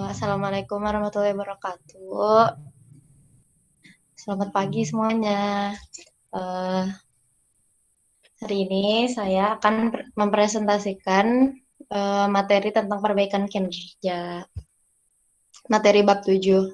Assalamualaikum warahmatullahi wabarakatuh. Selamat pagi semuanya. Uh, Hari ini saya akan mempresentasikan materi tentang perbaikan kinerja. Materi bab 7.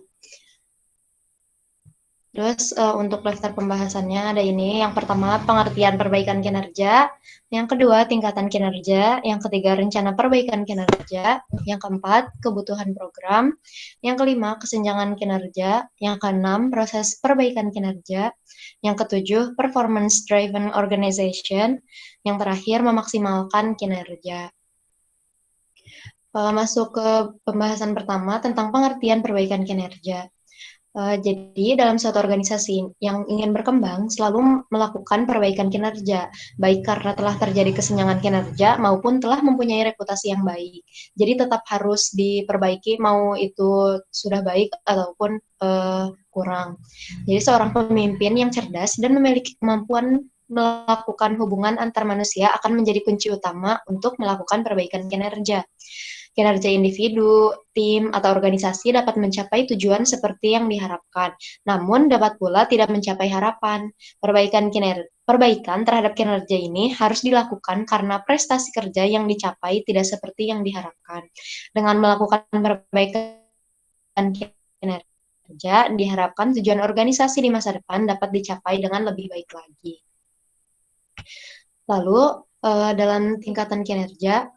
Terus untuk daftar pembahasannya ada ini. Yang pertama, pengertian perbaikan kinerja. Yang kedua, tingkatan kinerja. Yang ketiga, rencana perbaikan kinerja. Yang keempat, kebutuhan program. Yang kelima, kesenjangan kinerja. Yang keenam, proses perbaikan kinerja. Yang ketujuh, performance driven organization. Yang terakhir, memaksimalkan kinerja. Masuk ke pembahasan pertama tentang pengertian perbaikan kinerja. Jadi dalam suatu organisasi yang ingin berkembang selalu melakukan perbaikan kinerja, baik karena telah terjadi kesenjangan kinerja maupun telah mempunyai reputasi yang baik. Jadi tetap harus diperbaiki mau itu sudah baik ataupun kurang. Jadi seorang pemimpin yang cerdas dan memiliki kemampuan melakukan hubungan antar manusia akan menjadi kunci utama untuk melakukan perbaikan kinerja. Kinerja individu, tim, atau organisasi dapat mencapai tujuan seperti yang diharapkan, namun dapat pula tidak mencapai harapan. Perbaikan terhadap kinerja ini harus dilakukan karena prestasi kerja yang dicapai tidak seperti yang diharapkan. Dengan melakukan perbaikan kinerja, diharapkan tujuan organisasi di masa depan dapat dicapai dengan lebih baik lagi. Lalu, dalam tingkatan kinerja,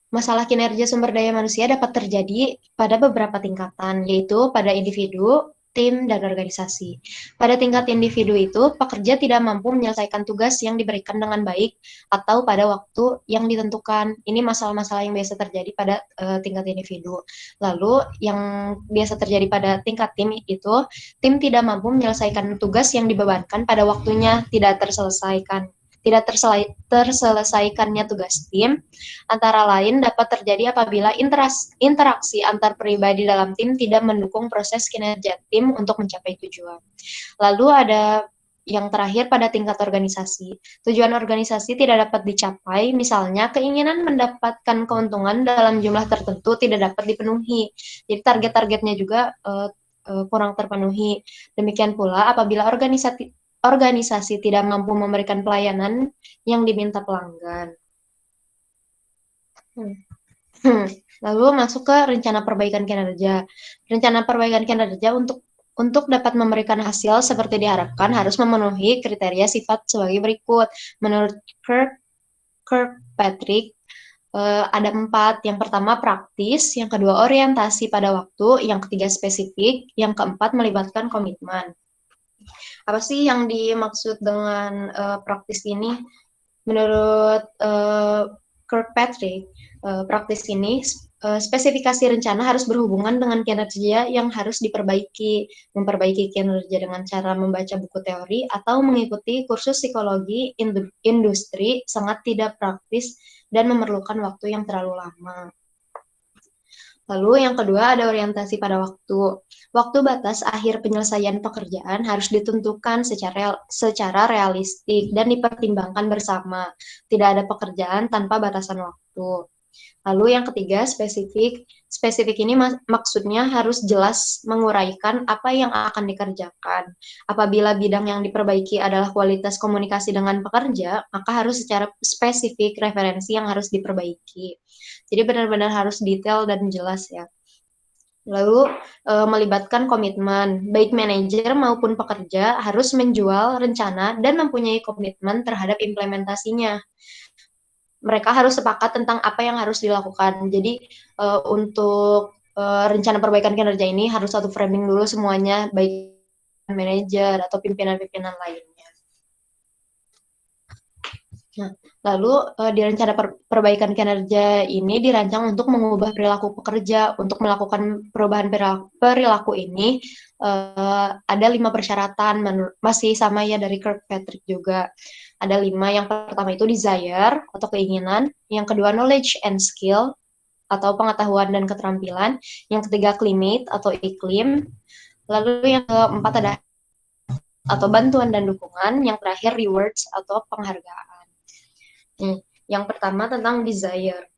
masalah kinerja sumber daya manusia dapat terjadi pada beberapa tingkatan, yaitu pada individu, tim, dan organisasi. Pada tingkat individu itu, pekerja tidak mampu menyelesaikan tugas yang diberikan dengan baik atau pada waktu yang ditentukan. Ini masalah-masalah yang biasa terjadi pada tingkat individu. Lalu, yang biasa terjadi pada tingkat tim itu, tim tidak mampu menyelesaikan tugas yang dibebankan pada waktunya, tidak terselesaikannya tugas tim, antara lain dapat terjadi apabila interaksi antar pribadi dalam tim tidak mendukung proses kinerja tim untuk mencapai tujuan. Lalu ada yang terakhir pada tingkat organisasi. Tujuan organisasi tidak dapat dicapai, misalnya keinginan mendapatkan keuntungan dalam jumlah tertentu tidak dapat dipenuhi. Jadi target-targetnya juga kurang terpenuhi. Demikian pula apabila organisasi tidak mampu memberikan pelayanan yang diminta pelanggan. Lalu masuk ke rencana perbaikan kinerja. Rencana perbaikan kinerja untuk dapat memberikan hasil seperti diharapkan harus memenuhi kriteria sifat sebagai berikut. Menurut Kirkpatrick, ada 4. Yang pertama praktis, yang kedua orientasi pada waktu, yang ketiga spesifik, yang keempat melibatkan komitmen. Apa sih yang dimaksud dengan praktis ini? Menurut Kirkpatrick, praktis ini spesifikasi rencana harus berhubungan dengan kinerja yang harus diperbaiki, memperbaiki kinerja dengan cara membaca buku teori atau mengikuti kursus psikologi industri sangat tidak praktis dan memerlukan waktu yang terlalu lama. Lalu yang kedua ada orientasi pada waktu. Waktu batas akhir penyelesaian pekerjaan harus ditentukan secara realistik dan dipertimbangkan bersama. Tidak ada pekerjaan tanpa batasan waktu. Lalu yang ketiga spesifik. Spesifik ini maksudnya harus jelas menguraikan apa yang akan dikerjakan. Apabila bidang yang diperbaiki adalah kualitas komunikasi dengan pekerja, maka harus secara spesifik referensi yang harus diperbaiki. Jadi benar-benar harus detail dan jelas ya. Lalu melibatkan komitmen, baik manajer maupun pekerja harus menjual rencana dan mempunyai komitmen terhadap implementasinya. Mereka harus sepakat tentang apa yang harus dilakukan. Jadi untuk rencana perbaikan kinerja ini harus satu framing dulu semuanya, baik manajer atau pimpinan-pimpinan lainnya. Nah, lalu di rencana perbaikan kinerja ini dirancang untuk mengubah perilaku pekerja. Untuk melakukan perubahan perilaku ini ada 5 persyaratan, masih sama ya dari Kirkpatrick juga. Ada 5. Yang pertama itu desire atau keinginan, yang kedua knowledge and skill atau pengetahuan dan keterampilan, yang ketiga climate atau iklim, lalu yang keempat ada atau bantuan dan dukungan, yang terakhir rewards atau penghargaan. Nih, yang pertama tentang desire.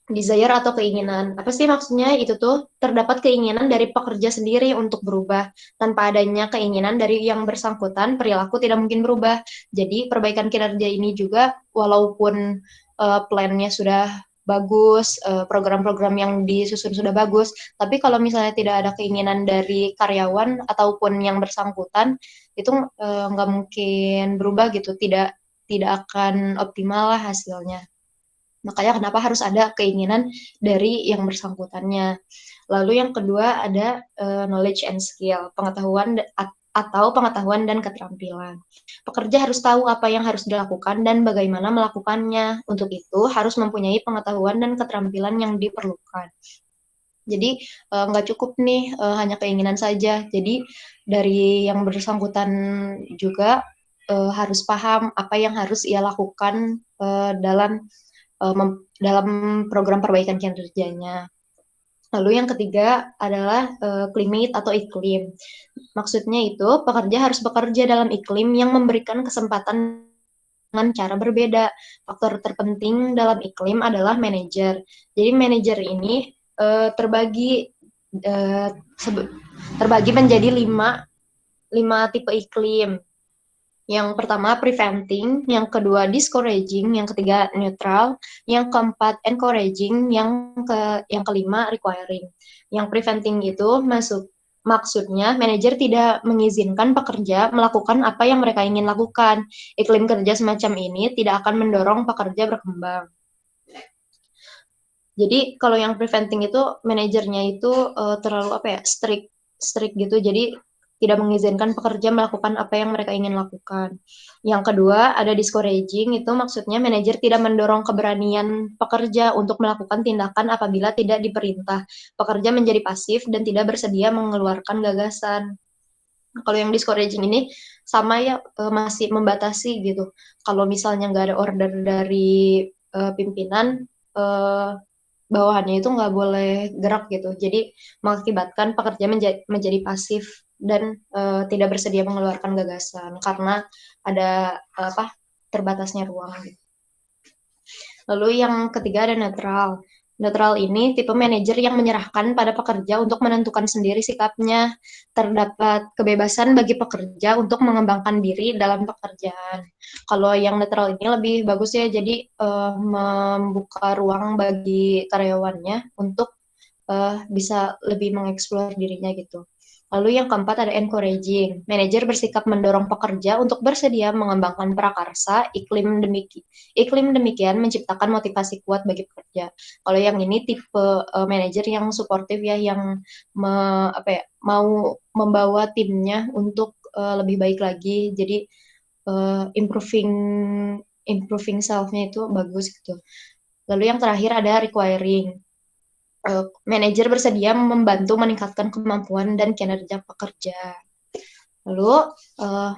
Desire atau keinginan. Apa sih maksudnya? Itu tuh terdapat keinginan dari pekerja sendiri untuk berubah. Tanpa adanya keinginan dari yang bersangkutan, perilaku tidak mungkin berubah. Jadi perbaikan kinerja ini juga walaupun plan-nya sudah bagus, program-program yang disusun sudah bagus, tapi kalau misalnya tidak ada keinginan dari karyawan ataupun yang bersangkutan, itu nggak mungkin berubah gitu, tidak akan optimal lah hasilnya. Makanya kenapa harus ada keinginan dari yang bersangkutannya. Lalu yang kedua ada knowledge and skill, pengetahuan atau pengetahuan dan keterampilan. Pekerja harus tahu apa yang harus dilakukan dan bagaimana melakukannya. Untuk itu harus mempunyai pengetahuan dan keterampilan yang diperlukan. Jadi nggak cukup nih hanya keinginan saja. Jadi dari yang bersangkutan juga harus paham apa yang harus ia lakukan dalam program perbaikan kinerjanya. Lalu yang ketiga adalah climate atau iklim. Maksudnya itu pekerja harus bekerja dalam iklim yang memberikan kesempatan dengan cara berbeda. Faktor terpenting dalam iklim adalah manajer. Jadi manajer ini terbagi menjadi 5 tipe iklim. Yang pertama preventing, yang kedua discouraging, yang ketiga neutral, yang keempat encouraging, yang kelima requiring. Yang preventing itu maksudnya manajer tidak mengizinkan pekerja melakukan apa yang mereka ingin lakukan. Iklim kerja semacam ini tidak akan mendorong pekerja berkembang. Jadi kalau yang preventing itu manajernya itu terlalu strict gitu. Jadi tidak mengizinkan pekerja melakukan apa yang mereka ingin lakukan. Yang kedua, ada discouraging, itu maksudnya manajer tidak mendorong keberanian pekerja untuk melakukan tindakan apabila tidak diperintah. Pekerja menjadi pasif dan tidak bersedia mengeluarkan gagasan. Kalau yang discouraging ini sama ya, masih membatasi gitu. Kalau misalnya nggak ada order dari pimpinan, bawahannya itu nggak boleh gerak gitu. Jadi mengakibatkan pekerja menjadi pasif dan tidak bersedia mengeluarkan gagasan karena ada terbatasnya ruang. Gitu. Lalu yang ketiga ada netral. Netral ini tipe manajer yang menyerahkan pada pekerja untuk menentukan sendiri sikapnya. Terdapat kebebasan bagi pekerja untuk mengembangkan diri dalam pekerjaan. Kalau yang netral ini lebih bagus ya, jadi membuka ruang bagi karyawannya untuk bisa lebih mengeksplor dirinya gitu. Lalu yang keempat ada encouraging. Manajer bersikap mendorong pekerja untuk bersedia mengembangkan prakarsa. Iklim demikian menciptakan motivasi kuat bagi pekerja. Kalau yang ini tipe manajer yang suportif ya, yang mau membawa timnya untuk lebih baik lagi. Jadi improving self-nya itu bagus gitu. Lalu yang terakhir ada requiring. Manajer bersedia membantu meningkatkan kemampuan dan kinerja pekerja. Lalu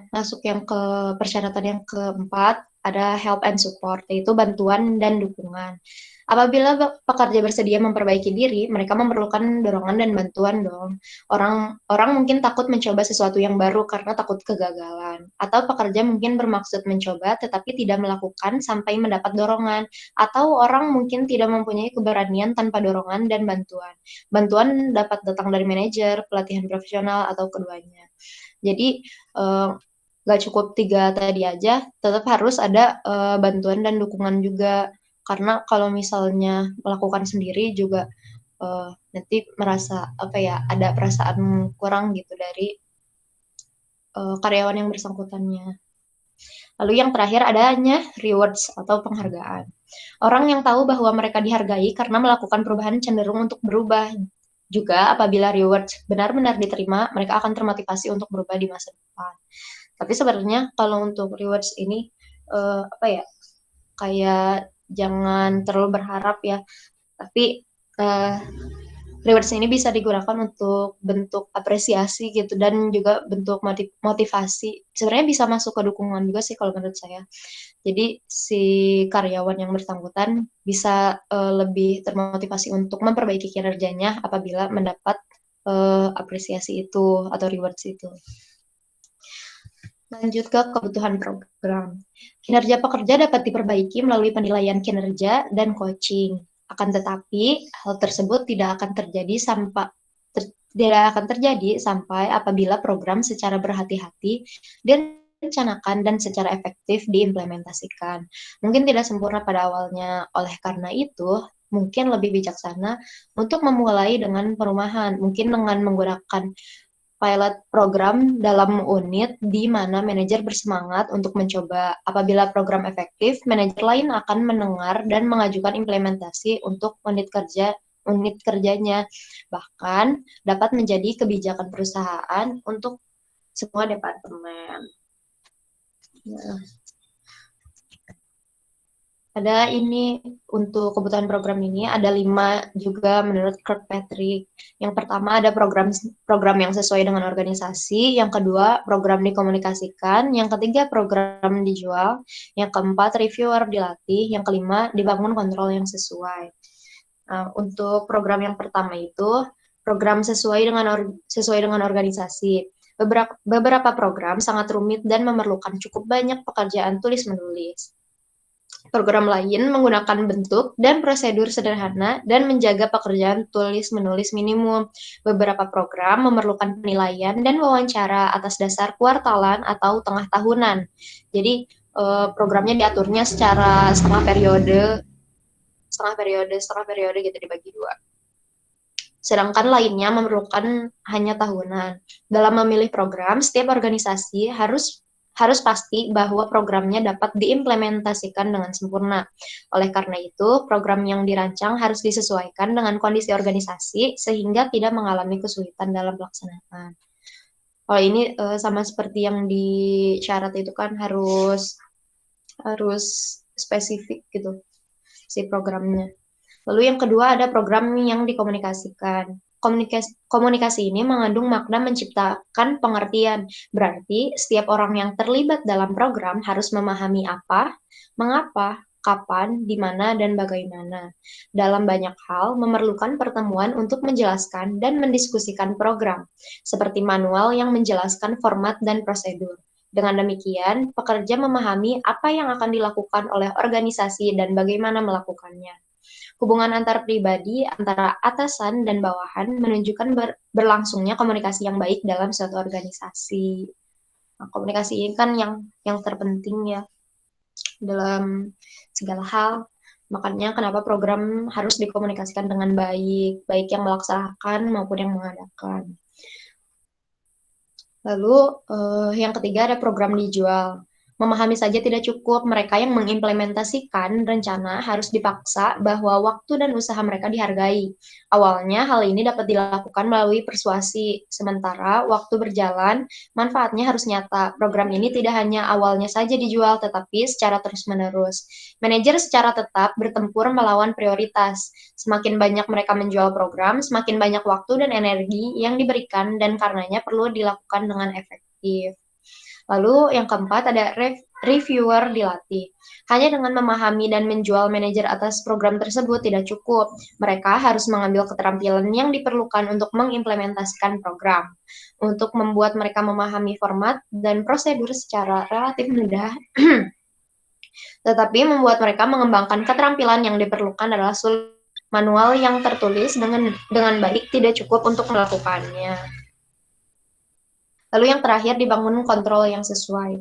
masuk yang ke persyaratan yang keempat, ada help and support, yaitu bantuan dan dukungan. Apabila pekerja bersedia memperbaiki diri, mereka memerlukan dorongan dan bantuan dong. Orang mungkin takut mencoba sesuatu yang baru karena takut kegagalan. Atau pekerja mungkin bermaksud mencoba tetapi tidak melakukan sampai mendapat dorongan. Atau orang mungkin tidak mempunyai keberanian tanpa dorongan dan bantuan. Bantuan dapat datang dari manajer, pelatihan profesional, atau keduanya. Jadi nggak cukup 3 tadi aja, tetap harus ada bantuan dan dukungan juga. Karena kalau misalnya melakukan sendiri juga nanti merasa ada perasaan kurang gitu dari karyawan yang bersangkutannya. Lalu yang terakhir adanya rewards atau penghargaan. Orang yang tahu bahwa mereka dihargai karena melakukan perubahan cenderung untuk berubah. Juga apabila rewards benar-benar diterima, mereka akan termotivasi untuk berubah di masa depan. Tapi sebenarnya kalau untuk rewards ini kayak jangan terlalu berharap ya, tapi rewards ini bisa digunakan untuk bentuk apresiasi gitu dan juga bentuk motivasi. Sebenarnya bisa masuk ke dukungan juga sih kalau menurut saya. Jadi si karyawan yang bersangkutan bisa lebih termotivasi untuk memperbaiki kinerjanya apabila mendapat apresiasi itu atau rewards itu. Lanjut ke kebutuhan program. Kinerja pekerja dapat diperbaiki melalui penilaian kinerja dan coaching. Akan tetapi, hal tersebut tidak akan terjadi sampai apabila program secara berhati-hati direncanakan dan secara efektif diimplementasikan. Mungkin tidak sempurna pada awalnya, oleh karena itu, mungkin lebih bijaksana untuk memulai dengan perumahan, mungkin dengan menggunakan pilot program dalam unit di mana manajer bersemangat untuk mencoba. Apabila program efektif, manajer lain akan mendengar dan mengajukan implementasi untuk unit kerjanya. Bahkan dapat menjadi kebijakan perusahaan untuk semua departemen. Ya. Ada ini untuk kebutuhan program ini ada 5 juga menurut Kirkpatrick. Yang pertama ada program yang sesuai dengan organisasi, yang kedua program dikomunikasikan, yang ketiga program dijual, yang keempat reviewer dilatih, yang kelima dibangun kontrol yang sesuai. Nah, untuk program yang pertama itu program sesuai dengan organisasi. Beberapa program sangat rumit dan memerlukan cukup banyak pekerjaan tulis-menulis. Program lain menggunakan bentuk dan prosedur sederhana dan menjaga pekerjaan tulis-menulis minimum. Beberapa program memerlukan penilaian dan wawancara atas dasar kuartalan atau tengah tahunan. Jadi programnya diaturnya secara setengah periode gitu dibagi 2. Sedangkan lainnya memerlukan hanya tahunan. Dalam memilih program, setiap organisasi harus pasti bahwa programnya dapat diimplementasikan dengan sempurna. Oleh karena itu, program yang dirancang harus disesuaikan dengan kondisi organisasi sehingga tidak mengalami kesulitan dalam pelaksanaan. Kalau ini sama seperti yang di syarat itu kan harus spesifik gitu si programnya. Lalu yang kedua ada program yang dikomunikasikan. Komunikasi ini mengandung makna menciptakan pengertian. Berarti setiap orang yang terlibat dalam program harus memahami apa, mengapa, kapan, di mana, dan bagaimana. Dalam banyak hal memerlukan pertemuan untuk menjelaskan dan mendiskusikan program, seperti manual yang menjelaskan format dan prosedur. Dengan demikian, pekerja memahami apa yang akan dilakukan oleh organisasi dan bagaimana melakukannya. Hubungan antar pribadi, antara atasan dan bawahan menunjukkan berlangsungnya komunikasi yang baik dalam suatu organisasi. Nah, komunikasi ini kan yang terpenting ya dalam segala hal. Makanya kenapa program harus dikomunikasikan dengan baik, baik yang melaksanakan maupun yang mengadakan. Lalu yang ketiga ada program dijual. Memahami saja tidak cukup, mereka yang mengimplementasikan rencana harus dipaksa bahwa waktu dan usaha mereka dihargai. Awalnya hal ini dapat dilakukan melalui persuasi, sementara waktu berjalan, manfaatnya harus nyata. Program ini tidak hanya awalnya saja dijual, tetapi secara terus-menerus. Manajer secara tetap bertempur melawan prioritas. Semakin banyak mereka menjual program, semakin banyak waktu dan energi yang diberikan dan karenanya perlu dilakukan dengan efektif. Lalu yang keempat ada reviewer dilatih. Hanya dengan memahami dan menjual manajer atas program tersebut tidak cukup. Mereka harus mengambil keterampilan yang diperlukan untuk mengimplementasikan program. Untuk membuat mereka memahami format dan prosedur secara relatif mudah, tetapi membuat mereka mengembangkan keterampilan yang diperlukan adalah sulit. Manual yang tertulis dengan baik tidak cukup untuk melakukannya. Lalu yang terakhir, dibangun kontrol yang sesuai.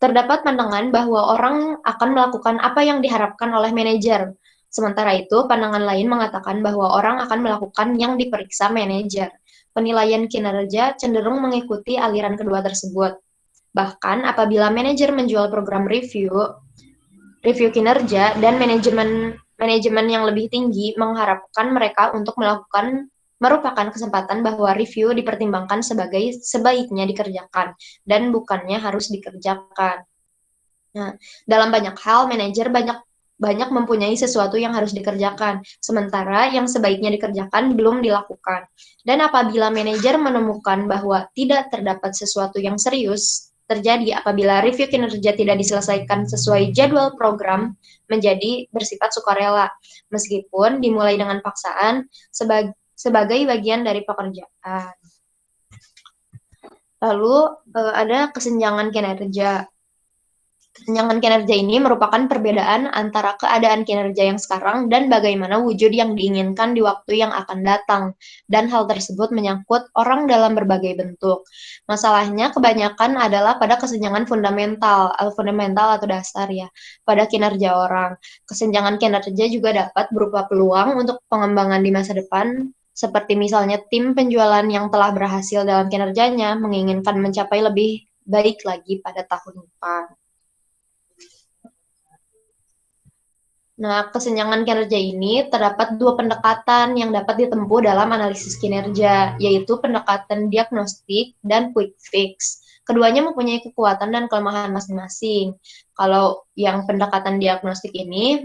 Terdapat pandangan bahwa orang akan melakukan apa yang diharapkan oleh manajer. Sementara itu, pandangan lain mengatakan bahwa orang akan melakukan yang diperiksa manajer. Penilaian kinerja cenderung mengikuti aliran kedua tersebut. Bahkan apabila manajer menjual program review kinerja dan manajemen yang lebih tinggi mengharapkan mereka untuk merupakan kesempatan bahwa review dipertimbangkan sebaiknya dikerjakan dan bukannya harus dikerjakan. Nah, dalam banyak hal, manajer banyak mempunyai sesuatu yang harus dikerjakan, sementara yang sebaiknya dikerjakan belum dilakukan. Dan apabila manajer menemukan bahwa tidak terdapat sesuatu yang serius terjadi apabila review kinerja tidak diselesaikan sesuai jadwal program, menjadi bersifat sukarela, meskipun dimulai dengan paksaan sebagai bagian dari pekerjaan. Lalu ada kesenjangan kinerja. Kesenjangan kinerja ini merupakan perbedaan antara keadaan kinerja yang sekarang dan bagaimana wujud yang diinginkan di waktu yang akan datang. Dan hal tersebut menyangkut orang dalam berbagai bentuk. Masalahnya kebanyakan adalah pada kesenjangan fundamental atau dasar ya, pada kinerja orang. Kesenjangan kinerja juga dapat berupa peluang untuk pengembangan di masa depan, seperti misalnya tim penjualan yang telah berhasil dalam kinerjanya menginginkan mencapai lebih baik lagi pada tahun depan. Nah, kesenjangan kinerja ini terdapat dua pendekatan yang dapat ditempuh dalam analisis kinerja, yaitu pendekatan diagnostik dan quick fix. Keduanya mempunyai kekuatan dan kelemahan masing-masing. Kalau yang pendekatan diagnostik ini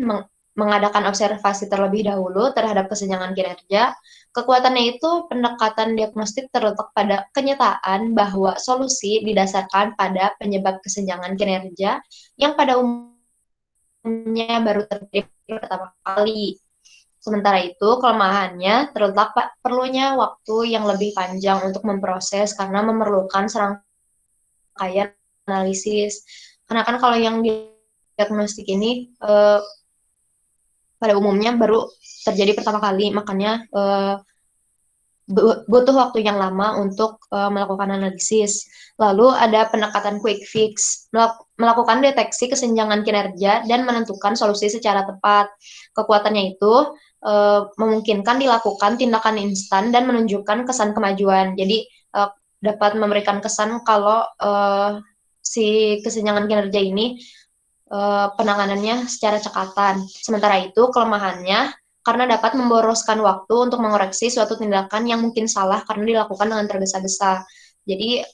mengadakan observasi terlebih dahulu terhadap kesenjangan kinerja, kekuatannya itu pendekatan diagnostik terletak pada kenyataan bahwa solusi didasarkan pada penyebab kesenjangan kinerja yang pada baru terjadi pertama kali. Sementara itu, kelemahannya terletak perlunya waktu yang lebih panjang untuk memproses karena memerlukan serangkaian analisis. Karena kan kalau yang diagnostik ini pada umumnya baru terjadi pertama kali, makanya butuh waktu yang lama untuk melakukan analisis. Lalu ada pendekatan quick fix, melakukan deteksi kesenjangan kinerja dan menentukan solusi secara tepat. Kekuatannya itu memungkinkan dilakukan tindakan instan dan menunjukkan kesan kemajuan. Jadi dapat memberikan kesan kalau si kesenjangan kinerja ini penanganannya secara cekatan. Sementara itu kelemahannya karena dapat memboroskan waktu untuk mengoreksi suatu tindakan yang mungkin salah karena dilakukan dengan tergesa-gesa. Jadi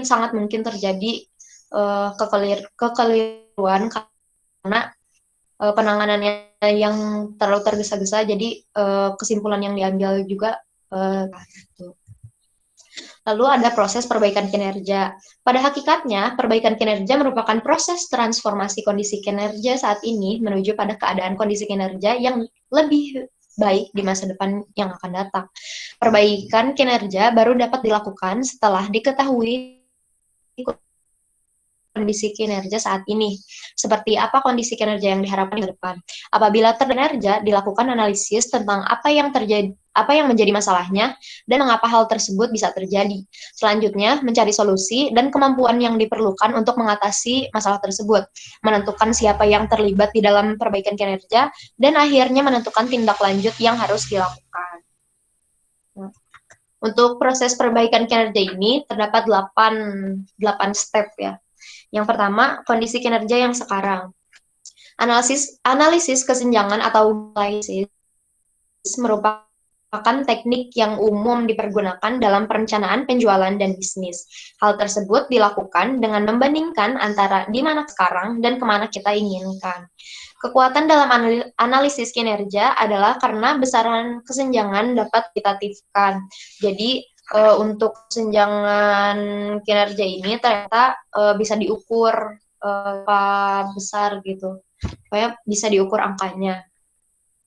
sangat mungkin terjadi kekeliruan karena penanganannya yang terlalu tergesa-gesa. Jadi kesimpulan yang diambil juga gitu. Lalu ada proses perbaikan kinerja. Pada hakikatnya, perbaikan kinerja merupakan proses transformasi kondisi kinerja saat ini menuju pada keadaan kondisi kinerja yang lebih baik di masa depan yang akan datang. Perbaikan kinerja baru dapat dilakukan setelah diketahui kondisi kinerja saat ini. Seperti apa kondisi kinerja yang diharapkan ke depan. Apabila kinerja dilakukan analisis tentang apa yang menjadi masalahnya dan mengapa hal tersebut bisa terjadi. Selanjutnya, mencari solusi dan kemampuan yang diperlukan untuk mengatasi masalah tersebut, menentukan siapa yang terlibat di dalam perbaikan kinerja, dan akhirnya menentukan tindak lanjut yang harus dilakukan. Untuk proses perbaikan kinerja ini terdapat 8 step ya. Yang pertama, kondisi kinerja yang sekarang. Analisis kesenjangan atau analisis merupakan teknik yang umum dipergunakan dalam perencanaan penjualan dan bisnis. Hal tersebut dilakukan dengan membandingkan antara di mana sekarang dan kemana kita inginkan. Kekuatan dalam analisis kinerja adalah karena besaran kesenjangan dapat ditatifkan. Jadi, untuk kesenjangan kinerja ini ternyata bisa diukur apa besar gitu, supaya bisa diukur angkanya.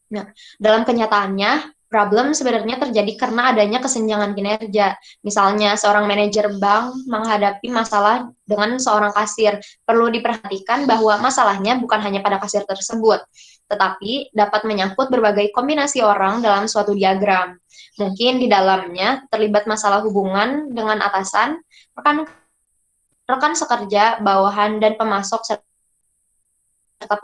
Nah, dalam kenyataannya, problem sebenarnya terjadi karena adanya kesenjangan kinerja. Misalnya, seorang manajer bank menghadapi masalah dengan seorang kasir. Perlu diperhatikan bahwa masalahnya bukan hanya pada kasir tersebut, tetapi dapat menyangkut berbagai kombinasi orang dalam suatu diagram. Mungkin di dalamnya terlibat masalah hubungan dengan atasan, rekan sekerja, bawahan, dan pemasok, serta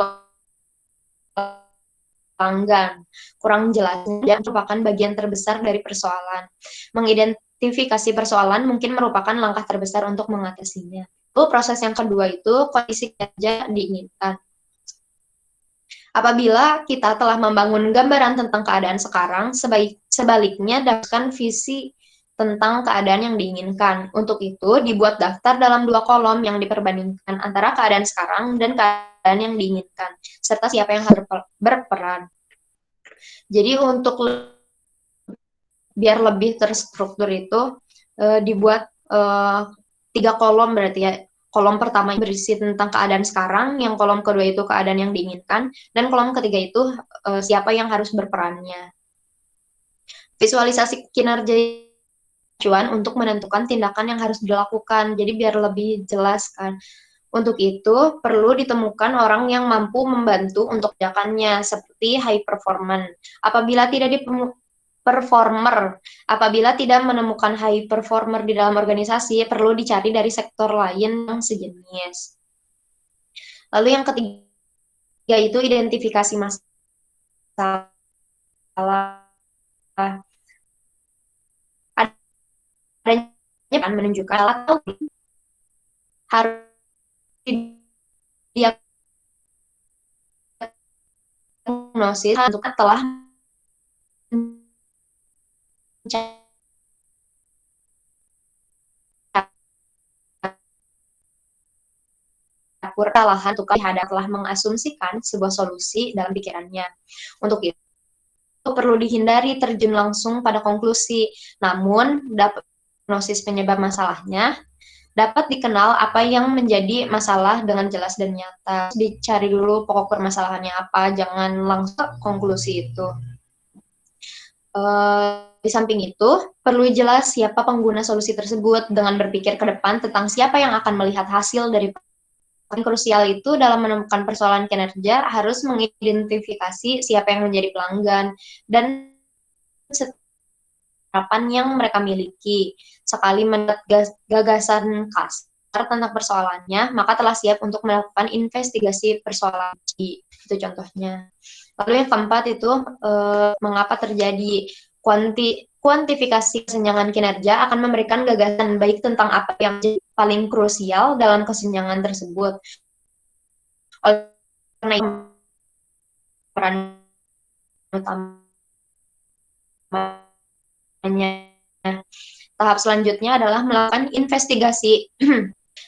pelanggan. Kurang jelas dan merupakan bagian terbesar dari persoalan. Mengidentifikasi persoalan mungkin merupakan langkah terbesar untuk mengatasinya. Lalu proses yang kedua itu kondisi kinerja diinginkan. Apabila kita telah membangun gambaran tentang keadaan sekarang, sebaliknya dapatkan visi tentang keadaan yang diinginkan. Untuk itu, dibuat daftar dalam 2 kolom yang diperbandingkan antara keadaan sekarang dan keadaan yang diinginkan, serta siapa yang harus berperan. Jadi untuk biar lebih terstruktur itu dibuat 3 kolom berarti ya. Kolom pertama berisi tentang keadaan sekarang, yang kolom kedua itu keadaan yang diinginkan, dan kolom ketiga itu siapa yang harus berperannya. Visualisasi kinerja acuan untuk menentukan tindakan yang harus dilakukan. Jadi biar lebih jelas kan. Untuk itu, perlu ditemukan orang yang mampu membantu untuk tindakannya, seperti high performance. Apabila tidak menemukan high performer di dalam organisasi, perlu dicari dari sektor lain yang sejenis. Lalu yang ketiga itu identifikasi masalah. Adanya menunjukkan atau harus diagnosis untuk telah kesalahan untuk telah mengasumsikan sebuah solusi dalam pikirannya. Untuk itu perlu dihindari terjun langsung pada konklusi, namun dapat diagnosis penyebab masalahnya, dapat dikenal apa yang menjadi masalah dengan jelas dan nyata. Dicari dulu pokok permasalahannya apa, jangan langsung konklusi itu. Di samping itu, perlu jelas siapa pengguna solusi tersebut dengan berpikir ke depan tentang siapa yang akan melihat hasil dari. Yang krusial itu dalam menemukan persoalan kinerja harus mengidentifikasi siapa yang menjadi pelanggan dan harapan yang mereka miliki. Sekali mendapat gagasan kasar tentang persoalannya, maka telah siap untuk melakukan investigasi persoalan. Itu contohnya. Lalu yang keempat itu, mengapa terjadi kuantifikasi kesenjangan kinerja akan memberikan gagasan baik tentang apa yang menjadi paling krusial dalam kesenjangan tersebut. Oleh karena itu, peran utamanya tahap selanjutnya adalah melakukan investigasi.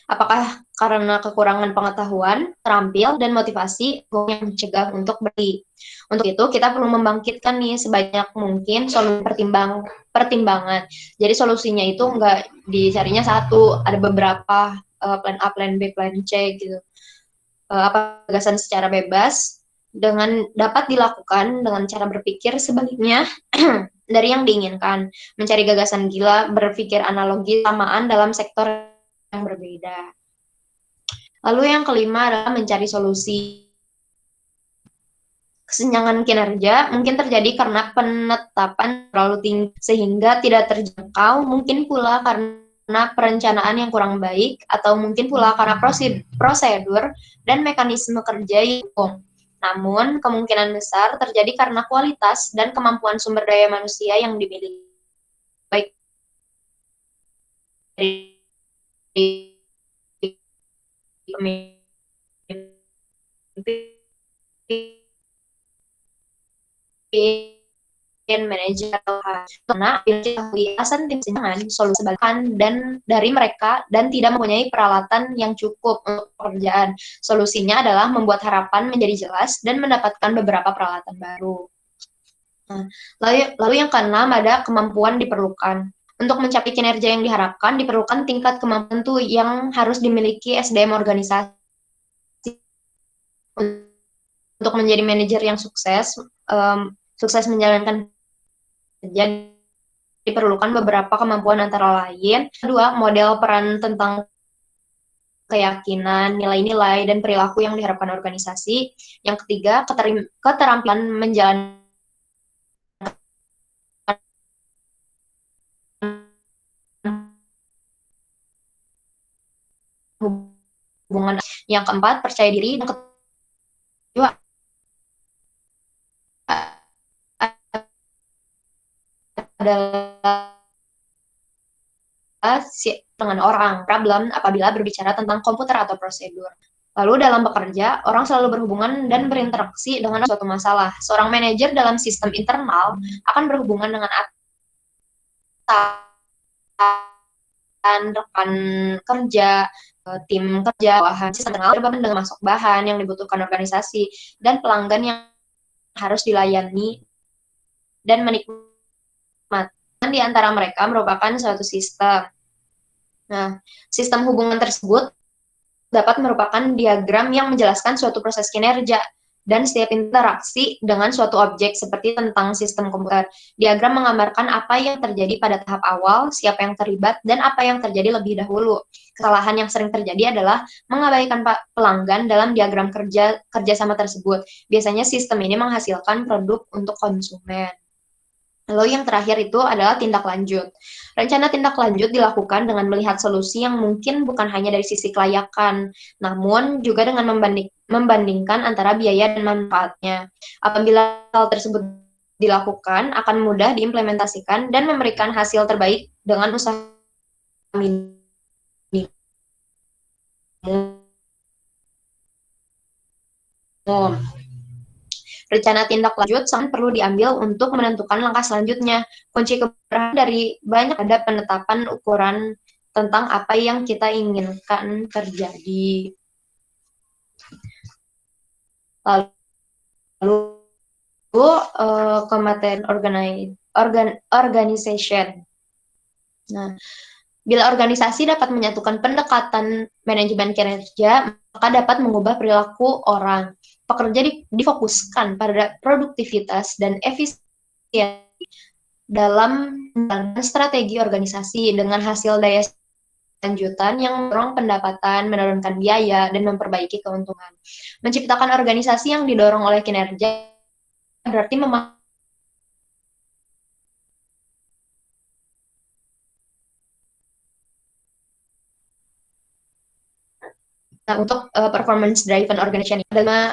Apakah karena kekurangan pengetahuan, terampil, dan motivasi yang mencegah untuk beli. Untuk itu, kita perlu membangkitkan nih sebanyak mungkin solusi pertimbangan. Jadi solusinya itu nggak dicarinya satu, ada beberapa plan A, plan B, plan C gitu. Gagasan secara bebas dengan dapat dilakukan dengan cara berpikir sebaliknya dari yang diinginkan. Mencari gagasan gila, berpikir analogi samaan dalam sektor yang berbeda. Lalu yang kelima adalah mencari solusi. Kesenjangan kinerja mungkin terjadi karena penetapan terlalu tinggi sehingga tidak terjangkau, mungkin pula karena perencanaan yang kurang baik, atau mungkin pula karena prosedur dan mekanisme kerja yang kurang. Namun, kemungkinan besar terjadi karena kualitas dan kemampuan sumber daya manusia yang dimiliki. Baik manajer atau karena diketahui alasan tim kesenjangan solusi sebalikkan dan dari mereka dan tidak mempunyai peralatan yang cukup untuk pekerjaan. Solusinya adalah membuat harapan menjadi jelas dan mendapatkan beberapa peralatan baru. Nah, lalu yang keenam ada kemampuan diperlukan. Untuk mencapai kinerja yang diharapkan diperlukan tingkat kemampuan yang harus dimiliki SDM organisasi. Untuk menjadi manajer yang sukses menjalankan kerja diperlukan beberapa kemampuan antara lain. Kedua, model peran tentang keyakinan, nilai-nilai, dan perilaku yang diharapkan organisasi. Yang ketiga, keterampilan menjalankan hubungan. Yang keempat, percaya diri. Yang kedua, adalah dengan orang problem apabila berbicara tentang komputer atau prosedur. Lalu dalam bekerja, orang selalu berhubungan dan berinteraksi dengan suatu masalah. Seorang manajer dalam sistem internal akan berhubungan dengan atasan rekan kerja, tim kerja, bahan sistem internal dengan masuk bahan yang dibutuhkan organisasi, dan pelanggan yang harus dilayani dan menikmati di antara mereka merupakan suatu sistem. Nah, sistem hubungan tersebut dapat merupakan diagram yang menjelaskan suatu proses kinerja dan setiap interaksi dengan suatu objek seperti tentang sistem komputer. Diagram menggambarkan apa yang terjadi pada tahap awal, siapa yang terlibat, dan apa yang terjadi lebih dahulu. Kesalahan yang sering terjadi adalah mengabaikan pelanggan dalam diagram kerjasama tersebut. Biasanya sistem ini menghasilkan produk untuk konsumen. Lalu yang terakhir itu adalah tindak lanjut. Rencana tindak lanjut dilakukan dengan melihat solusi yang mungkin bukan hanya dari sisi kelayakan, namun juga dengan membandingkan antara biaya dan manfaatnya. Apabila hal tersebut dilakukan, akan mudah diimplementasikan dan memberikan hasil terbaik dengan usaha minimum. Rencana tindak lanjut sangat perlu diambil untuk menentukan langkah selanjutnya. Kunci keberhasilan dari banyak ada penetapan ukuran tentang apa yang kita inginkan terjadi. Lalu ke materi organization. Nah, bila organisasi dapat menyatukan pendekatan manajemen kinerja, maka dapat mengubah perilaku orang. Pekerja difokuskan pada produktivitas dan efisiensi dalam menjalankan strategi organisasi dengan hasil daya lanjutan yang mendorong pendapatan, menurunkan biaya, dan memperbaiki keuntungan. Menciptakan organisasi yang didorong oleh kinerja berarti Nah, untuk performance driven organization ada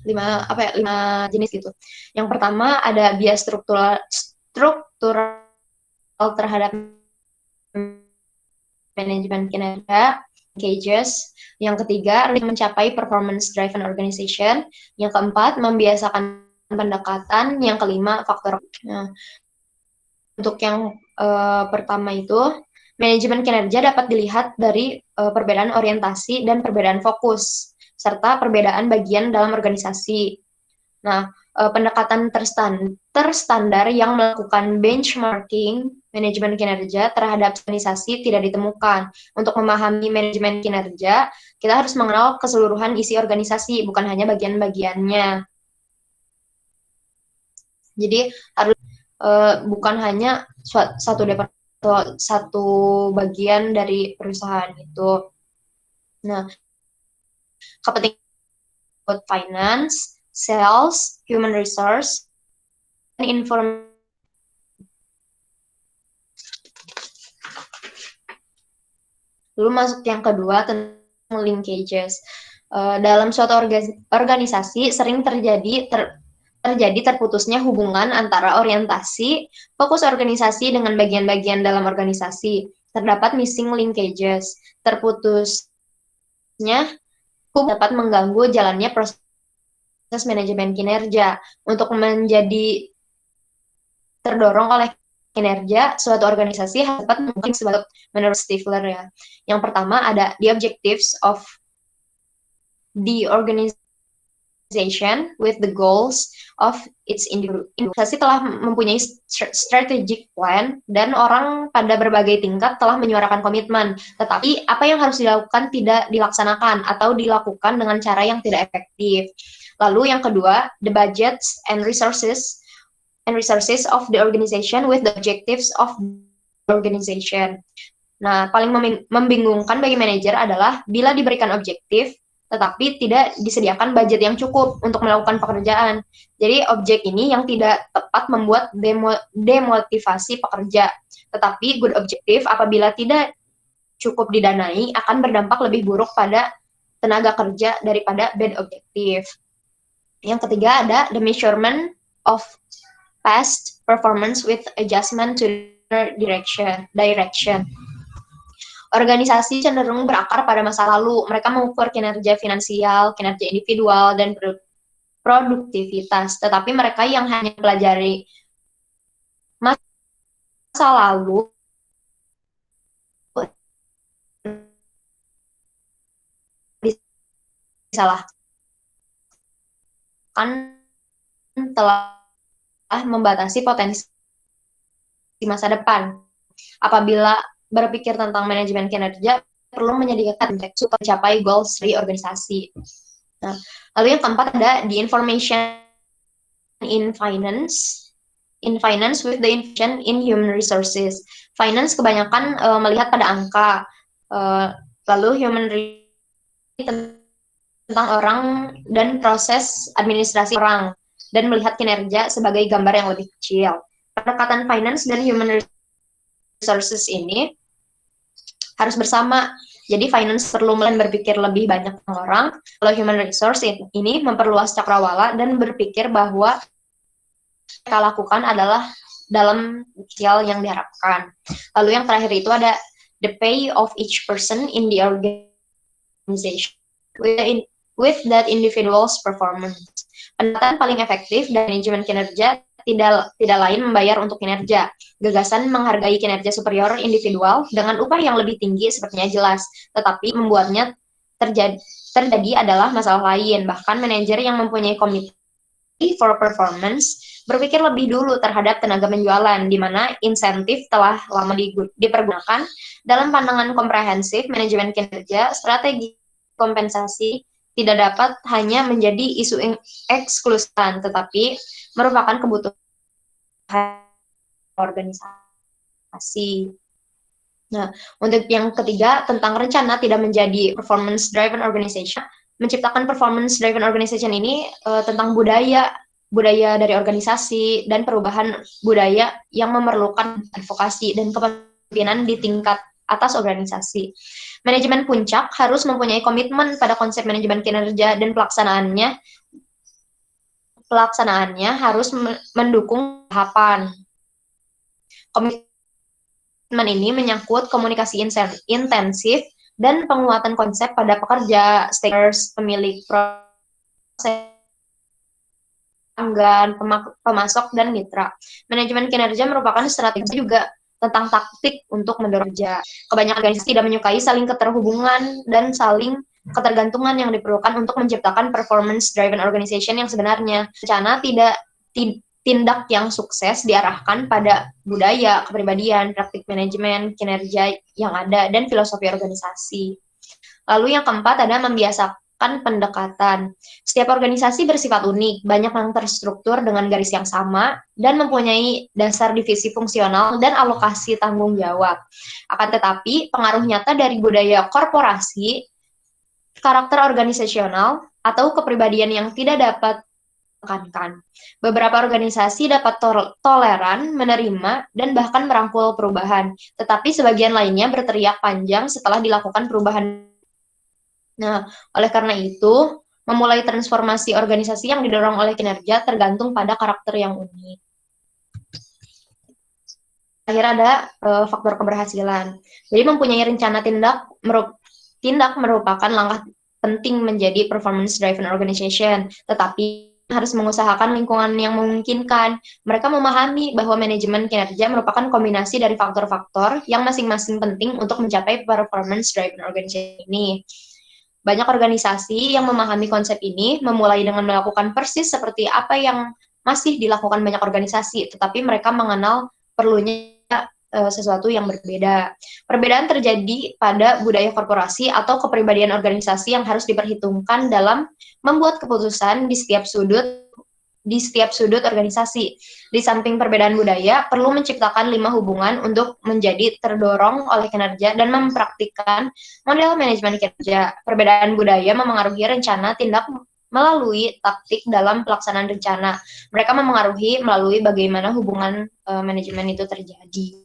lima jenis gitu. Yang pertama ada bias struktural terhadap manajemen kinerja, cages. Yang ketiga, mencapai performance driven organization. Yang keempat, membiasakan pendekatan. Yang kelima, faktor. Nah, untuk yang pertama itu, manajemen kinerja dapat dilihat dari perbedaan orientasi dan perbedaan fokus, serta perbedaan bagian dalam organisasi. Nah, pendekatan terstandar yang melakukan benchmarking manajemen kinerja terhadap organisasi tidak ditemukan. Untuk memahami manajemen kinerja, kita harus mengenal keseluruhan isi organisasi, bukan hanya bagian-bagiannya. Jadi harus bukan hanya satu bagian dari perusahaan itu. Nah, kepentingan finance, sales, human resource, dan information. Lalu masuk yang kedua tentang linkages. Dalam suatu organisasi sering terjadi terputusnya hubungan antara orientasi, fokus organisasi dengan bagian-bagian dalam organisasi. Terdapat missing linkages. Terputusnya dapat mengganggu jalannya proses manajemen kinerja. Untuk menjadi terdorong oleh kinerja, suatu organisasi dapat mungkin sebagai menurut Stifler ya. Yang pertama ada the objectives of the organization with the goals of its individual. Organisasi telah mempunyai strategic plan dan orang pada berbagai tingkat telah menyuarakan komitmen. Tetapi apa yang harus dilakukan tidak dilaksanakan atau dilakukan dengan cara yang tidak efektif. Lalu yang kedua, the budgets and resources of the organization with the objectives of the organization. Nah, paling membingungkan bagi manajer adalah bila diberikan objektif, tetapi tidak disediakan budget yang cukup untuk melakukan pekerjaan. Jadi objek ini yang tidak tepat membuat demotivasi pekerja. Tetapi good objective apabila tidak cukup didanai akan berdampak lebih buruk pada tenaga kerja daripada bad objective. Yang ketiga ada the measurement of past performance with adjustment to direction. Organisasi cenderung berakar pada masa lalu. Mereka mengukur kinerja finansial, kinerja individual, dan produktivitas. Tetapi mereka yang hanya pelajari masa lalu disalahkan telah membatasi potensi masa depan. Apabila berpikir tentang manajemen kinerja, perlu menyediakan konteks untuk mencapai goals dari organisasi. Nah, lalu yang keempat ada di information in finance with the information in human resources. Finance kebanyakan melihat pada angka, lalu human tentang orang dan proses administrasi orang, dan melihat kinerja sebagai gambar yang lebih kecil. Pendekatan finance dan human resources ini harus bersama. Jadi finance perlu berpikir lebih banyak tentang orang, kalau human resource ini memperluas cakrawala dan berpikir bahwa mereka lakukan adalah dalam skill yang diharapkan. Lalu yang terakhir itu ada the pay of each person in the organization with that individual's performance. Pendekatan paling efektif dan manajemen kinerja tidak lain membayar untuk kinerja. Gagasan menghargai kinerja superior individual dengan upah yang lebih tinggi sepertinya jelas, tetapi membuatnya terjadi adalah masalah lain. Bahkan manajer yang mempunyai komitmen for performance berpikir lebih dulu terhadap tenaga penjualan, di mana insentif telah lama dipergunakan. Dalam pandangan komprehensif manajemen kinerja, strategi kompensasi tidak dapat hanya menjadi isu eksklusif, tetapi merupakan kebutuhan organisasi. Nah, untuk yang ketiga tentang rencana tidak menjadi performance driven organization, menciptakan performance driven organization ini tentang budaya dari organisasi dan perubahan budaya yang memerlukan advokasi dan kepemimpinan di tingkat atas organisasi. Manajemen puncak harus mempunyai komitmen pada konsep manajemen kinerja dan pelaksananya harus mendukung tahapan. Komitmen ini menyangkut komunikasi intensif dan penguatan konsep pada pekerja, stakeholders, pemilik proses, pelanggan, pemasok, dan mitra. Manajemen kinerja merupakan strategi juga tentang taktik untuk mendorong kerja. Kebanyakan organisasi tidak menyukai saling keterhubungan dan saling ketergantungan yang diperlukan untuk menciptakan performance-driven organization yang sebenarnya. Rencana tindak yang sukses diarahkan pada budaya, kepribadian, praktik manajemen, kinerja yang ada, dan filosofi organisasi. Lalu yang keempat ada membiasakan pendekatan. Setiap organisasi bersifat unik, banyak yang terstruktur dengan garis yang sama, dan mempunyai dasar divisi fungsional dan alokasi tanggung jawab. Akan tetapi, pengaruh nyata dari budaya korporasi, karakter organisasional, atau kepribadian yang tidak dapat ditekankan. Beberapa organisasi dapat toleran, menerima, dan bahkan merangkul perubahan, tetapi sebagian lainnya berteriak panjang setelah dilakukan perubahan. Nah, oleh karena itu, memulai transformasi organisasi yang didorong oleh kinerja tergantung pada karakter yang unik. Akhir ada faktor keberhasilan. Jadi mempunyai rencana tindak merupakan langkah penting menjadi performance-driven organization, tetapi harus mengusahakan lingkungan yang memungkinkan. Mereka memahami bahwa manajemen kinerja merupakan kombinasi dari faktor-faktor yang masing-masing penting untuk mencapai performance-driven organization ini. Banyak organisasi yang memahami konsep ini memulai dengan melakukan persis seperti apa yang masih dilakukan banyak organisasi, tetapi mereka mengenal perlunya sesuatu yang berbeda. Perbedaan terjadi pada budaya korporasi atau kepribadian organisasi yang harus diperhitungkan dalam membuat keputusan di setiap sudut organisasi. Di samping perbedaan budaya, perlu menciptakan 5 hubungan untuk menjadi terdorong oleh kinerja dan mempraktikkan model manajemen kinerja. Perbedaan budaya memengaruhi rencana tindak melalui taktik dalam pelaksanaan rencana. Mereka memengaruhi melalui bagaimana hubungan manajemen itu terjadi.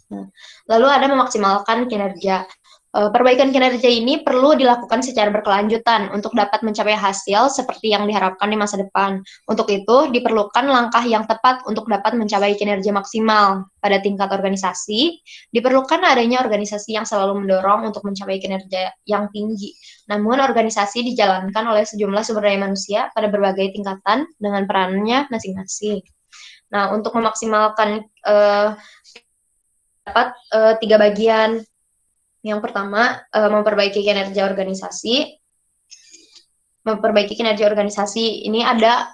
Nah, lalu ada memaksimalkan kinerja. Perbaikan kinerja ini perlu dilakukan secara berkelanjutan untuk dapat mencapai hasil seperti yang diharapkan di masa depan. Untuk itu, diperlukan langkah yang tepat untuk dapat mencapai kinerja maksimal. Pada tingkat organisasi, diperlukan adanya organisasi yang selalu mendorong untuk mencapai kinerja yang tinggi. Namun, organisasi dijalankan oleh sejumlah sumber daya manusia pada berbagai tingkatan dengan perannya masing-masing. Nah, untuk memaksimalkan dapat 3 bagian. Yang pertama, memperbaiki kinerja organisasi. memperbaiki kinerja organisasi. Ini ada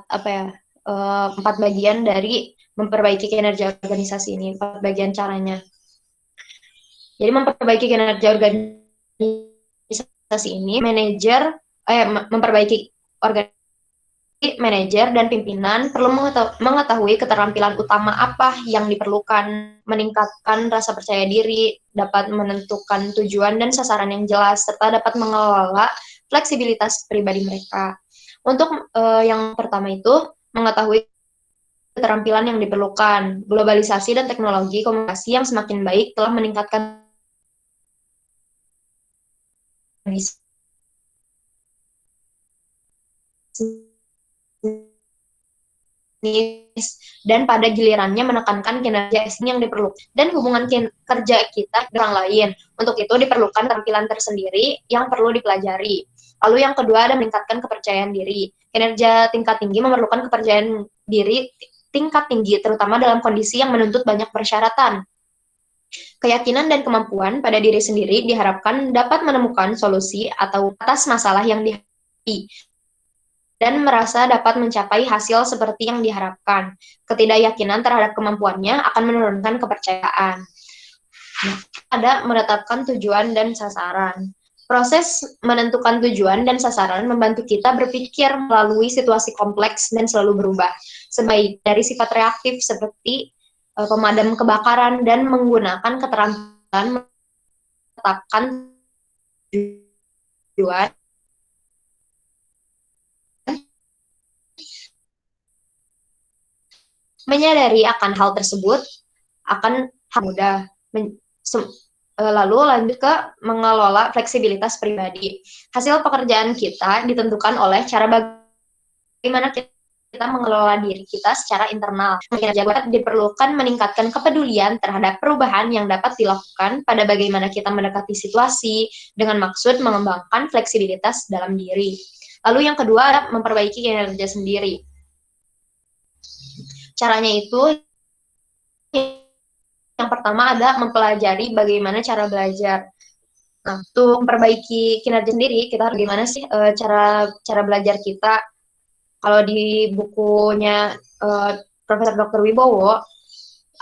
apa ya, 4 bagian dari memperbaiki kinerja organisasi ini, 4 bagian caranya. Jadi memperbaiki kinerja organisasi ini, memperbaiki organisasi, manajer dan pimpinan perlu mengetahui keterampilan utama apa yang diperlukan, meningkatkan rasa percaya diri, dapat menentukan tujuan dan sasaran yang jelas, serta dapat mengelola fleksibilitas pribadi mereka. Untuk yang pertama itu, mengetahui keterampilan yang diperlukan. Globalisasi dan teknologi komunikasi yang semakin baik telah meningkatkan dan pada gilirannya menekankan kinerja yang diperlukan dan hubungan kerja kita dengan lain. Untuk itu diperlukan tampilan tersendiri yang perlu dipelajari. Lalu yang kedua ada meningkatkan kepercayaan diri. Kinerja tingkat tinggi memerlukan kepercayaan diri tingkat tinggi, terutama dalam kondisi yang menuntut banyak persyaratan. Keyakinan dan kemampuan pada diri sendiri diharapkan dapat menemukan solusi atau atas masalah yang dihadapi dan merasa dapat mencapai hasil seperti yang diharapkan. Ketidakyakinan terhadap kemampuannya akan menurunkan kepercayaan. Nah, ada menetapkan tujuan dan sasaran. Proses menentukan tujuan dan sasaran membantu kita berpikir melalui situasi kompleks dan selalu berubah. Sebaik dari sifat reaktif seperti pemadam kebakaran dan menggunakan keterampilan menetapkan tujuan menyadari akan hal tersebut akan mudah. Lalu lanjut ke mengelola fleksibilitas pribadi. Hasil pekerjaan kita ditentukan oleh cara bagaimana kita mengelola diri kita secara internal. Kinerja diperlukan meningkatkan kepedulian terhadap perubahan yang dapat dilakukan pada bagaimana kita mendekati situasi dengan maksud mengembangkan fleksibilitas dalam diri. Lalu yang kedua, memperbaiki kinerja sendiri. Caranya itu yang pertama ada mempelajari bagaimana cara belajar. Nah, untuk memperbaiki kinerja sendiri, kita bagaimana sih cara belajar kita? Kalau di bukunya Profesor Dr. Wibowo,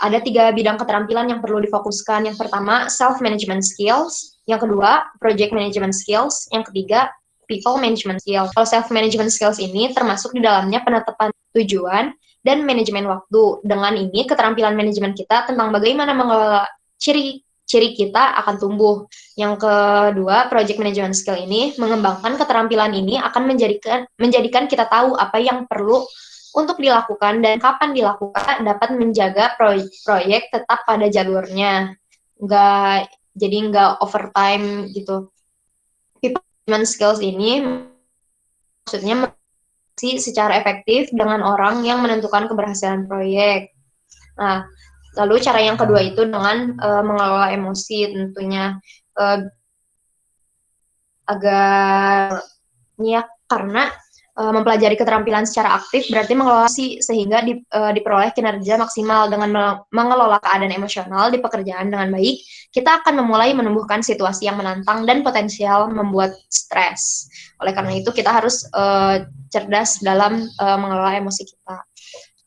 ada 3 bidang keterampilan yang perlu difokuskan. Yang pertama, self-management skills. Yang kedua, project management skills. Yang ketiga, people management skills. Kalau self-management skills ini termasuk di dalamnya penetapan tujuan dan manajemen waktu. Dengan ini, keterampilan manajemen kita tentang bagaimana mengelola ciri kita akan tumbuh. Yang kedua, project management skill ini, mengembangkan keterampilan ini akan menjadikan kita tahu apa yang perlu untuk dilakukan dan kapan dilakukan, dapat menjaga proyek tetap pada jalurnya. Nggak overtime gitu. People management skills ini maksudnya secara efektif dengan orang yang menentukan keberhasilan proyek. Nah, lalu cara yang kedua itu dengan mengelola emosi tentunya agar ya karena mempelajari keterampilan secara aktif berarti mengelola sehingga diperoleh kinerja maksimal. Dengan mengelola keadaan emosional di pekerjaan dengan baik, kita akan memulai menumbuhkan situasi yang menantang dan potensial membuat stres. Oleh karena itu kita harus cerdas dalam mengelola emosi kita.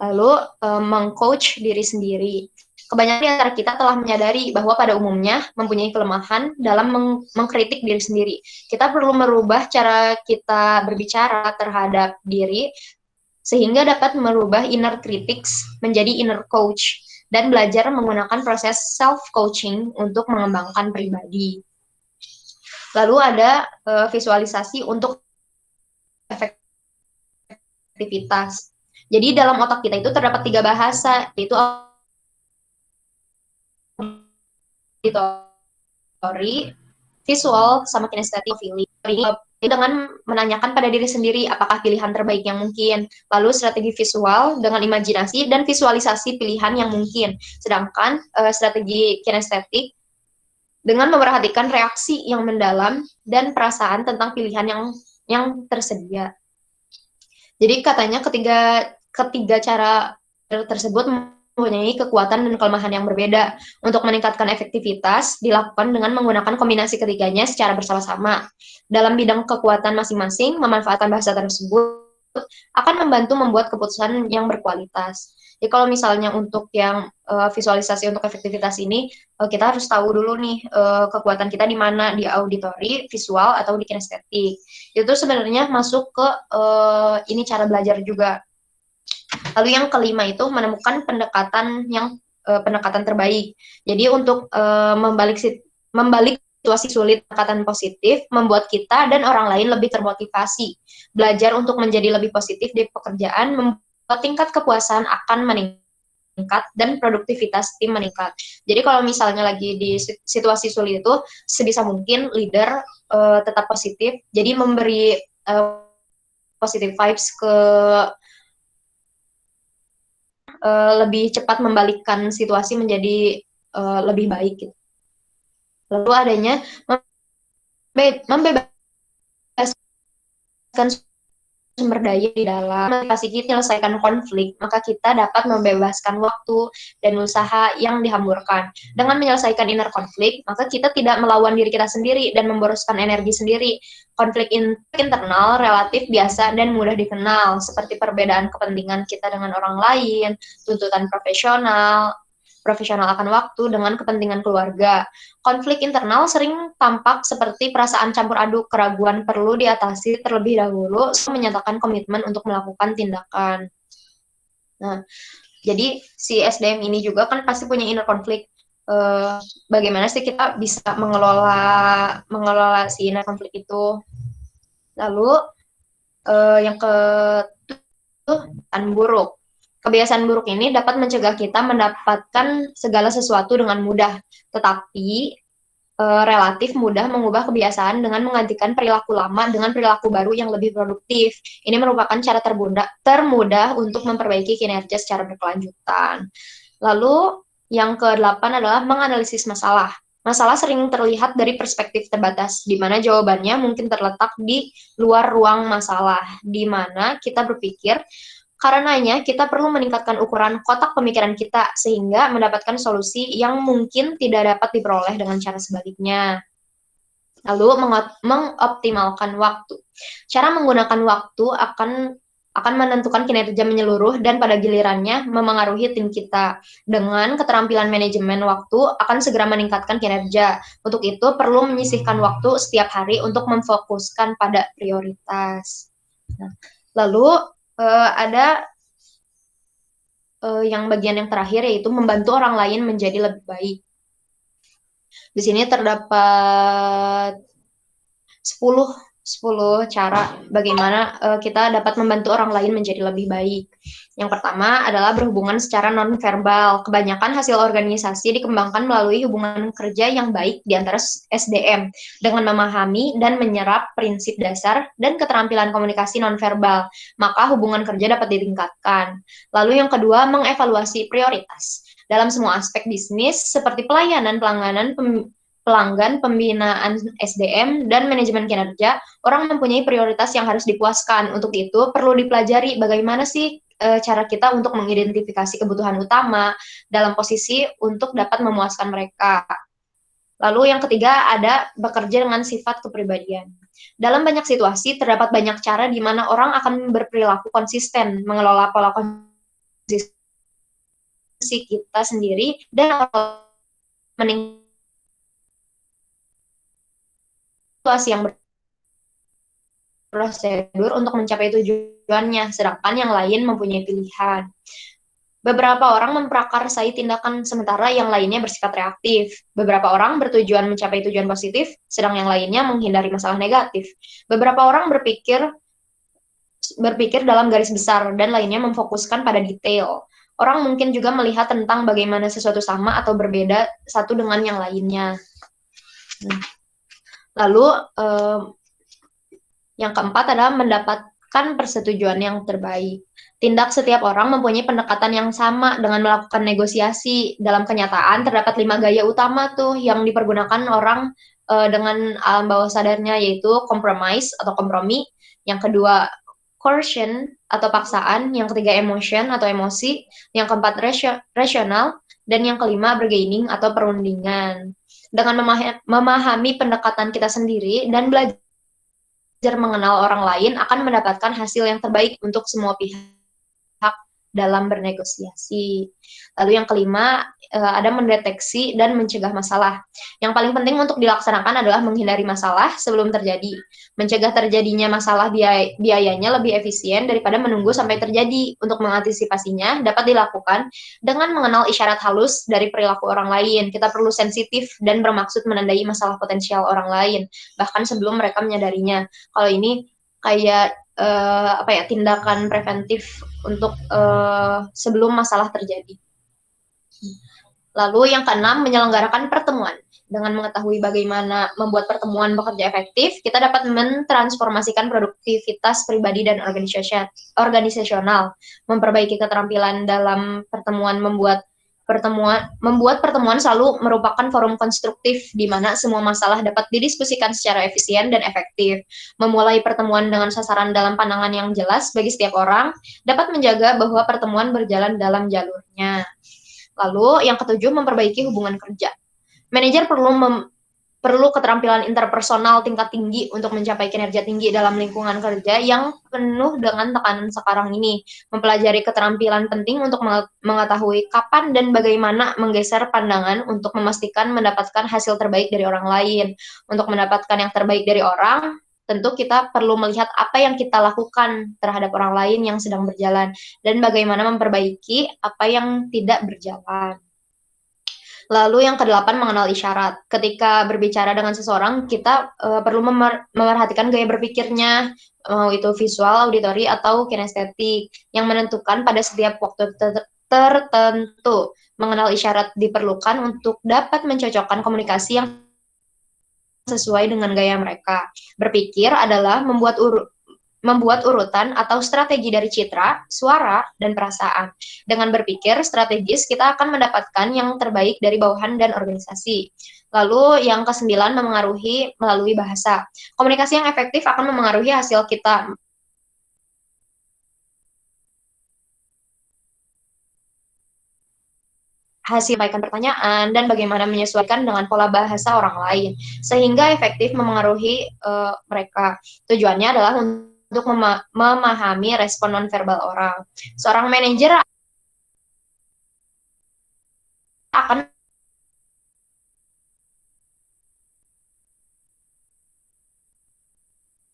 Lalu mengcoach diri sendiri. Kebanyakan di antara kita telah menyadari bahwa pada umumnya mempunyai kelemahan dalam mengkritik diri sendiri. Kita perlu merubah cara kita berbicara terhadap diri sehingga dapat merubah inner critics menjadi inner coach dan belajar menggunakan proses self-coaching untuk mengembangkan pribadi. Lalu ada visualisasi untuk efektivitas. Jadi dalam otak kita itu terdapat 3 bahasa, yaitu auditori, visual, sama kinestetik, feeling. Dengan menanyakan pada diri sendiri apakah pilihan terbaik yang mungkin. Lalu strategi visual dengan imajinasi dan visualisasi pilihan yang mungkin. Sedangkan strategi kinestetik dengan memperhatikan reaksi yang mendalam dan perasaan tentang pilihan yang tersedia. Jadi katanya ketiga cara tersebut mempunyai kekuatan dan kelemahan yang berbeda. Untuk meningkatkan efektivitas, dilakukan dengan menggunakan kombinasi ketiganya secara bersama-sama. Dalam bidang kekuatan masing-masing, memanfaatkan bahasa tersebut akan membantu membuat keputusan yang berkualitas. Jadi kalau misalnya untuk yang visualisasi untuk efektivitas ini, kita harus tahu dulu nih kekuatan kita di mana, di auditori, visual, atau di kinestetik. Itu sebenarnya masuk ke ini cara belajar juga. Lalu yang kelima itu menemukan pendekatan terbaik. Jadi untuk membalik situasi sulit, pendekatan positif membuat kita dan orang lain lebih termotivasi. Belajar untuk menjadi lebih positif di pekerjaan membuat tingkat kepuasan akan meningkat dan produktivitas tim meningkat. Jadi kalau misalnya lagi di situasi sulit itu sebisa mungkin leader tetap positif, jadi memberi positive vibes ke lebih cepat membalikkan situasi menjadi lebih baik gitu. Lalu adanya membebaskan sumber daya di dalam motivasi kita menyelesaikan konflik, maka kita dapat membebaskan waktu dan usaha yang dihamburkan. Dengan menyelesaikan inner konflik, maka kita tidak melawan diri kita sendiri dan memboroskan energi sendiri. Konflik internal relatif biasa dan mudah dikenal, seperti perbedaan kepentingan kita dengan orang lain, tuntutan profesional akan waktu dengan kepentingan keluarga. Konflik internal sering tampak seperti perasaan campur aduk, keraguan perlu diatasi terlebih dahulu, menyatakan komitmen untuk melakukan tindakan. Nah, jadi si SDM ini juga kan pasti punya inner konflik. Bagaimana sih kita bisa mengelola si inner konflik itu? Lalu yang ketujuh, buruk. Kebiasaan buruk ini dapat mencegah kita mendapatkan segala sesuatu dengan mudah, tetapi relatif mudah mengubah kebiasaan dengan menggantikan perilaku lama dengan perilaku baru yang lebih produktif. Ini merupakan cara termudah untuk memperbaiki kinerja secara berkelanjutan. Lalu yang ke-8 adalah menganalisis masalah. Masalah sering terlihat dari perspektif terbatas, di mana jawabannya mungkin terletak di luar ruang masalah, di mana kita berpikir. Karenanya, kita perlu meningkatkan ukuran kotak pemikiran kita sehingga mendapatkan solusi yang mungkin tidak dapat diperoleh dengan cara sebaliknya. Lalu, mengoptimalkan waktu. Cara menggunakan waktu akan menentukan kinerja menyeluruh dan pada gilirannya memengaruhi tim kita. Dengan keterampilan manajemen waktu akan segera meningkatkan kinerja. Untuk itu, perlu menyisihkan waktu setiap hari untuk memfokuskan pada prioritas. Nah, lalu, ada yang bagian yang terakhir yaitu membantu orang lain menjadi lebih baik. Di sini terdapat 10 cara bagaimana kita dapat membantu orang lain menjadi lebih baik. Yang pertama adalah berhubungan secara non-verbal. Kebanyakan hasil organisasi dikembangkan melalui hubungan kerja yang baik di antara SDM dengan memahami dan menyerap prinsip dasar dan keterampilan komunikasi non-verbal. Maka hubungan kerja dapat ditingkatkan. Lalu yang kedua, mengevaluasi prioritas. Dalam semua aspek bisnis seperti pelayanan, pelanggan, pembinaan SDM, dan manajemen kinerja, orang mempunyai prioritas yang harus dipuaskan. Untuk itu, perlu dipelajari bagaimana sih cara kita untuk mengidentifikasi kebutuhan utama dalam posisi untuk dapat memuaskan mereka. Lalu yang ketiga ada bekerja dengan sifat kepribadian. Dalam banyak situasi, terdapat banyak cara di mana orang akan berperilaku konsisten, mengelola pola konsistensi kita sendiri, dan meningkatkan situasi yang prosedur untuk mencapai tujuannya, sedangkan yang lain mempunyai pilihan. Beberapa orang memprakarsai tindakan sementara yang lainnya bersifat reaktif. Beberapa orang bertujuan mencapai tujuan positif, sedang yang lainnya menghindari masalah negatif. Beberapa orang berpikir dalam garis besar dan lainnya memfokuskan pada detail. Orang mungkin juga melihat tentang bagaimana sesuatu sama atau berbeda satu dengan yang lainnya. Lalu yang keempat adalah mendapatkan persetujuan yang terbaik. Tindak setiap orang mempunyai pendekatan yang sama dengan melakukan negosiasi. Dalam kenyataan terdapat 5 gaya utama tuh yang dipergunakan orang dengan alam bawah sadarnya, yaitu compromise atau kompromi. Yang kedua coercion atau paksaan, yang ketiga emotion atau emosi, yang keempat rasional, dan yang kelima bargaining atau perundingan. Dengan memahami pendekatan kita sendiri dan belajar mengenal orang lain akan mendapatkan hasil yang terbaik untuk semua pihak dalam bernegosiasi. Lalu yang kelima, ada mendeteksi dan mencegah masalah. Yang paling penting untuk dilaksanakan adalah menghindari masalah sebelum terjadi. Mencegah terjadinya masalah biayanya lebih efisien daripada menunggu sampai terjadi. Untuk mengantisipasinya dapat dilakukan dengan mengenal isyarat halus dari perilaku orang lain. Kita perlu sensitif dan bermaksud menandai masalah potensial orang lain, bahkan sebelum mereka menyadarinya. Kalau ini kayak tindakan preventif untuk sebelum masalah terjadi. Lalu yang keenam, menyelenggarakan pertemuan. Dengan mengetahui bagaimana membuat pertemuan bekerja efektif, kita dapat mentransformasikan produktivitas pribadi dan organisasional, memperbaiki keterampilan dalam membuat pertemuan selalu merupakan forum konstruktif di mana semua masalah dapat didiskusikan secara efisien dan efektif. Memulai pertemuan dengan sasaran dalam pandangan yang jelas bagi setiap orang dapat menjaga bahwa pertemuan berjalan dalam jalurnya. Lalu yang ketujuh, memperbaiki hubungan kerja. Manajer perlu keterampilan interpersonal tingkat tinggi untuk mencapai kinerja tinggi dalam lingkungan kerja yang penuh dengan tekanan sekarang ini. Mempelajari keterampilan penting untuk mengetahui kapan dan bagaimana menggeser pandangan untuk memastikan mendapatkan hasil terbaik dari orang lain. Untuk mendapatkan yang terbaik dari orang, tentu kita perlu melihat apa yang kita lakukan terhadap orang lain yang sedang berjalan dan bagaimana memperbaiki apa yang tidak berjalan. Lalu yang kedelapan, mengenal isyarat. Ketika berbicara dengan seseorang, kita perlu memerhatikan gaya berpikirnya, mau itu visual, auditori, atau kinestetik, yang menentukan pada setiap waktu tertentu. Mengenal isyarat diperlukan untuk dapat mencocokkan komunikasi yang sesuai dengan gaya mereka. Berpikir adalah membuat urutan atau strategi dari citra, suara, dan perasaan. Dengan berpikir strategis, kita akan mendapatkan yang terbaik dari bawahan dan organisasi. Lalu yang kesembilan, memengaruhi melalui bahasa. Komunikasi yang efektif akan memengaruhi hasil kita. Hasil menyampaikan pertanyaan dan bagaimana menyesuaikan dengan pola bahasa orang lain sehingga efektif memengaruhi mereka. Tujuannya adalah untuk memahami respon nonverbal orang. Seorang manajer akan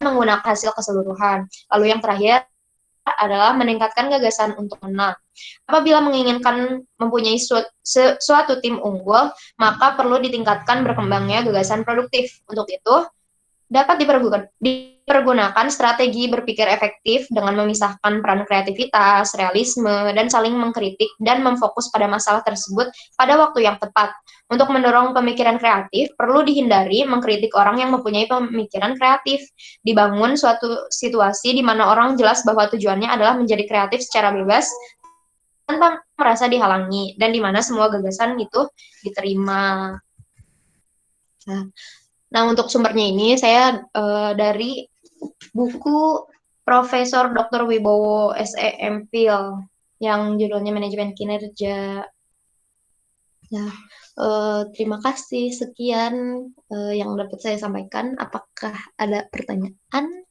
menggunakan hasil keseluruhan. Lalu yang terakhir adalah meningkatkan gagasan untuk menang. Apabila menginginkan mempunyai suatu tim unggul, maka perlu ditingkatkan berkembangnya gagasan produktif. Untuk itu, dapat dipergunakan strategi berpikir efektif dengan memisahkan peran kreativitas, realisme, dan saling mengkritik dan memfokus pada masalah tersebut pada waktu yang tepat. Untuk mendorong pemikiran kreatif, perlu dihindari mengkritik orang yang mempunyai pemikiran kreatif. Dibangun suatu situasi di mana orang jelas bahwa tujuannya adalah menjadi kreatif secara bebas tanpa merasa dihalangi, dan di mana semua gagasan itu diterima. Nah, untuk sumbernya ini saya dari buku Profesor Dr. Wibowo SE MPhil yang judulnya Manajemen Kinerja. Nah, terima kasih. Sekian yang dapat saya sampaikan. Apakah ada pertanyaan?